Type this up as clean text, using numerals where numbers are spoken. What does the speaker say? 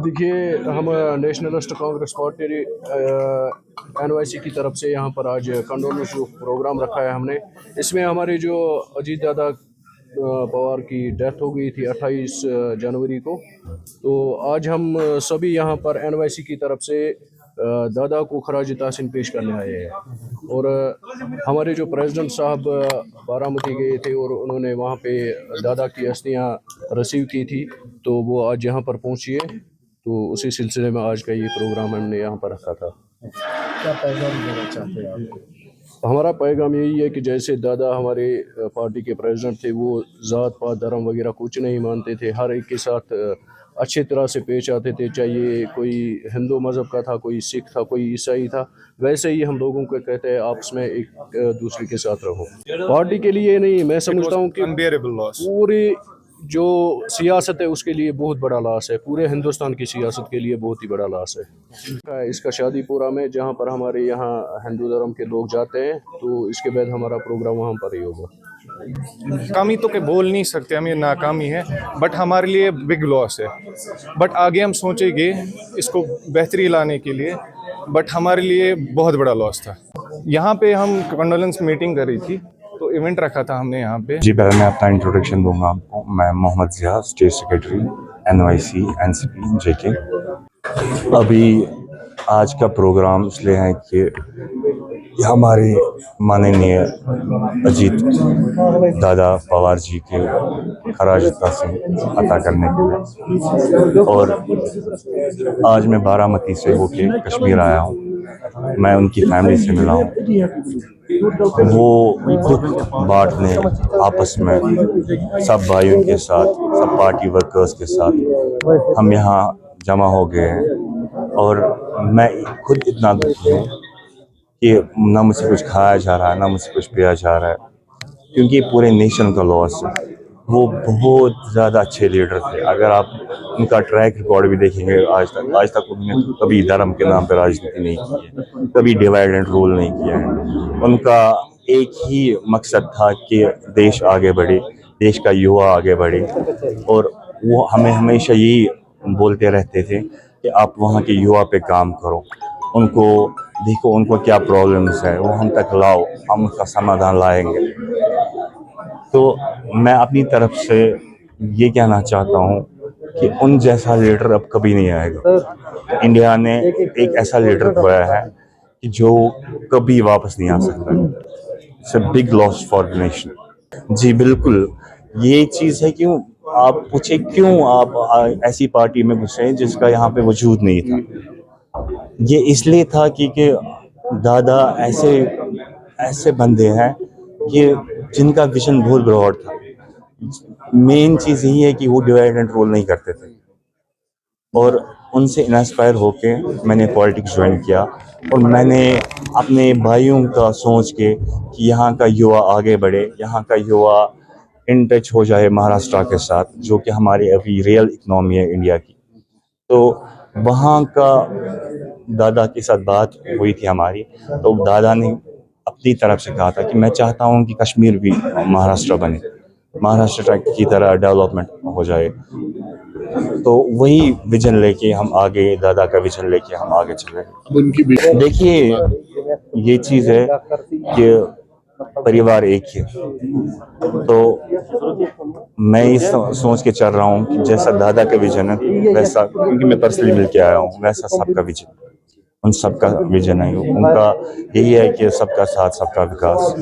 देखिए, हम nationalist Congress party NYC की तरफ से यहाँ पर आज कंडोलेंस प्रोग्राम रखा है हमने। इसमें हमारे जो अजीत दादा पवार की डेथ हो गई थी 28 जनवरी को, तो आज हम सभी यहाँ पर NYC की तरफ से दादा को खराज तहसीन पेश करने आए हैं। और हमारे जो प्रेसिडेंट साहब बारामती गए थे और उन्होंने वहाँ पे दादा की अस्थियाँ रिसीव की थी, तो वो आज यहाँ पर पहुँची है। तो उसी सिलसिले में आज का ये प्रोग्राम हमने यहाँ पर रखा था। क्या पैगाम देना चाहते हैं आप? हमारा पैगाम यही है कि जैसे दादा हमारे पार्टी के प्रेसिडेंट थे, वो ज़ात पात धर्म वगैरह कुछ नहीं मानते थे, हर एक के साथ अच्छी तरह से पेश आते थे, चाहे कोई हिंदू मज़हब का था, कोई सिख था, कोई ईसाई था। वैसे ही हम लोगों को कहते हैं आपस में एक दूसरे के साथ रहो। पार्टी के लिए नहीं, मैं समझता हूँ कि पूरी जो सियासत है उसके लिए बहुत बड़ा लॉस है, पूरे हिंदुस्तान की सियासत के लिए बहुत ही बड़ा लॉस है। इसका शादीपुरा में, जहाँ पर हमारे यहाँ हिंदू धर्म के लोग जाते हैं, तो इसके बाद हमारा प्रोग्राम वहाँ पर ही होगा। नाकामी तो के बोल नहीं सकते हम, ये नाकामी है, बट हमारे लिए बिग लॉस है। बट आगे हम सोचेंगे इसको बेहतरी लाने के लिए, बट हमारे लिए बहुत बड़ा लॉस था। यहाँ पे हम कंडोलेंस मीटिंग करी थी, तो इवेंट रखा था हमने यहाँ पे। जी, पहले मैं अपना इंट्रोडक्शन दूंगा आपको। मैं Mohammad Zia, state secretary NYC NCP JK। अभी आज का प्रोग्राम इसलिए है कि हमारे माननीय अजीत दादा पवार जी के खराज तहसीन अता करने के लिए, और आज मैं बारामती से होके कश्मीर आया हूँ। मैं उनकी फैमिली से मिला हूँ। वो दुख बांटने आपस में सब भाइयों के साथ, सब पार्टी वर्कर्स के साथ हम यहाँ जमा हो गए हैं। और मैं खुद इतना दुखी हूँ कि ना मुझसे कुछ खाया जा रहा है, ना मुझसे कुछ पिया जा रहा है, क्योंकि पूरे नेशन का लॉस है। वो बहुत ज़्यादा अच्छे लीडर थे। अगर आप उनका ट्रैक रिकॉर्ड भी देखेंगे, आज तक उन्होंने कभी धर्म के नाम पर राजनीति नहीं की है, कभी डिवाइड एंड रूल नहीं किया है। उनका एक ही मकसद था कि देश आगे बढ़े, देश का युवा आगे बढ़े, और वो हमें हमेशा यही बोलते रहते थे कि आप वहाँ के युवा पे काम करो, उनको देखो उनको क्या प्रॉब्लम्स है, वो हम तक लाओ, हम उसका समाधान लाएंगे। तो मैं अपनी तरफ से ये कहना चाहता हूँ कि उन जैसा लीडर अब कभी नहीं आएगा। इंडिया ने एक ऐसा लीडर खोया है कि जो कभी वापस नहीं आ सकता। It's a big loss for the nation. जी बिल्कुल, ये चीज़ है। क्यों आप पूछे, क्यों आप ऐसी पार्टी में घुसे जिसका यहाँ पे वजूद नहीं था? ये इसलिए था कि दादा ऐसे बंदे हैं कि जिनका विजन बहुत ब्रॉड था। मेन चीज़ यही है कि वो डिवाइड एंड रूल नहीं करते थे, और उनसे इंस्पायर होके मैंने पॉलिटिक्स ज्वाइन किया। और मैंने अपने भाइयों का सोच के कि यहाँ का युवा आगे बढ़े, यहाँ का युवा इन टच हो जाए महाराष्ट्र के साथ, जो कि हमारी अभी रियल इकनॉमी है इंडिया की। तो वहाँ का दादा के साथ बात हुई थी हमारी, तो दादा ने अपनी तरफ से कहा था कि मैं चाहता हूँ कि कश्मीर भी महाराष्ट्र बने, महाराष्ट्र की तरह डेवलपमेंट हो जाए। तो वही विजन लेके हम आगे, दादा का विजन लेके हम आगे चले। देखिए, ये चीज़ है कि परिवार एक ही है, तो मैं इस सोच के चल रहा हूँ कि जैसा दादा का विजन है वैसा, क्योंकि मैं पर्सनली मिल के आया हूँ, वैसा सबका विजन, उन सबका विजन है। उनका यही है कि सबका साथ सबका विकास।